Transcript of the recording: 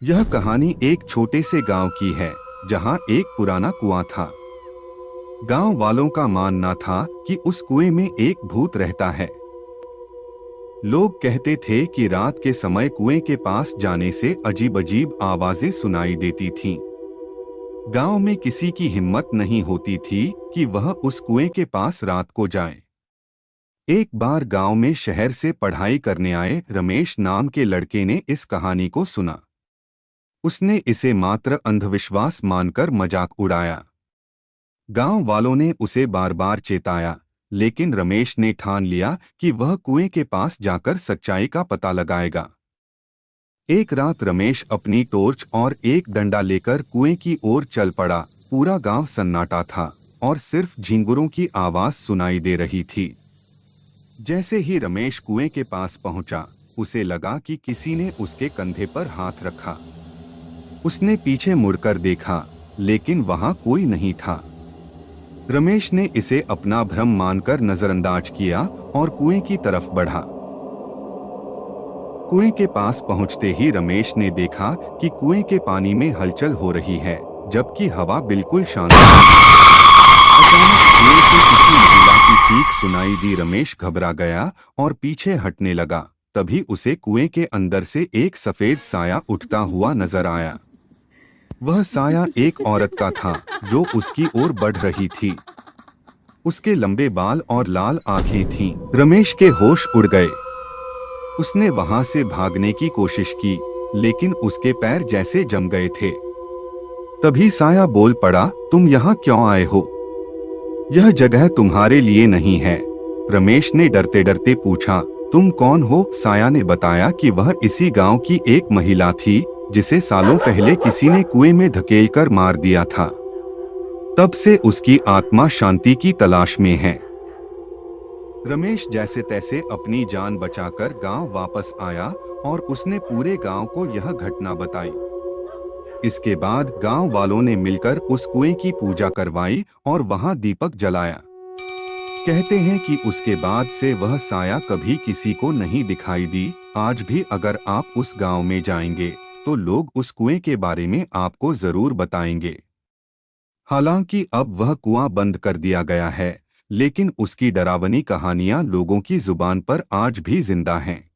यह कहानी एक छोटे से गांव की है जहां एक पुराना कुआं था। गांव वालों का मानना था कि उस कुएं में एक भूत रहता है। लोग कहते थे कि रात के समय कुएं के पास जाने से अजीब अजीब आवाजें सुनाई देती थीं। गांव में किसी की हिम्मत नहीं होती थी कि वह उस कुएं के पास रात को जाए। एक बार गांव में शहर से पढ़ाई करने आए रमेश नाम के लड़के ने इस कहानी को सुना। उसने इसे मात्र अंधविश्वास मानकर मजाक उड़ाया। गांव वालों ने उसे बार बार चेताया, लेकिन रमेश ने ठान लिया कि वह कुएं के पास जाकर सच्चाई का पता लगाएगा। एक रात रमेश अपनी टॉर्च और एक डंडा लेकर कुएं की ओर चल पड़ा। पूरा गांव सन्नाटा था और सिर्फ झिंगुरों की आवाज सुनाई दे रही थी। जैसे ही रमेश कुएं के पास पहुंचा, उसे लगा कि किसी ने उसके कंधे पर हाथ रखा। उसने पीछे मुड़कर देखा, लेकिन वहां कोई नहीं था। रमेश ने इसे अपना भ्रम मानकर नजरअंदाज किया और कुएं की तरफ बढ़ा। कुएं के पास पहुंचते ही रमेश ने देखा कि कुएं के पानी में हलचल हो रही है, जबकि हवा बिल्कुल शांत थी। अचानक कुएं से किसी महिला की चीख सुनाई दी। रमेश घबरा गया और पीछे हटने लगा। तभी उसे कुएं के अंदर से एक सफेद साया उठता हुआ नजर आया। वह साया एक औरत का था जो उसकी ओर बढ़ रही थी। उसके लंबे बाल और लाल आंखें थीं। रमेश के होश उड़ गए। उसने वहां से भागने की कोशिश की, लेकिन उसके पैर जैसे जम गए थे। तभी साया बोल पड़ा, तुम यहाँ क्यों आए हो? यह जगह तुम्हारे लिए नहीं है। रमेश ने डरते डरते पूछा, तुम कौन हो? साया ने बताया कि वह इसी गांव की एक महिला थी जिसे सालों पहले किसी ने कुएं में धकेलकर मार दिया था। तब से उसकी आत्मा शांति की तलाश में है। रमेश जैसे तैसे अपनी जान बचाकर गांव वापस आया और उसने पूरे गांव को यह घटना बताई। इसके बाद गांव वालों ने मिलकर उस कुएं की पूजा करवाई और वहां दीपक जलाया। कहते हैं कि उसके बाद से वह साया कभी किसी को नहीं दिखाई दी। आज भी अगर आप उस गांव में जाएंगे तो लोग उस कुएं के बारे में आपको जरूर बताएंगे। हालांकि अब वह कुआं बंद कर दिया गया है, लेकिन उसकी डरावनी कहानियां लोगों की जुबान पर आज भी जिंदा हैं।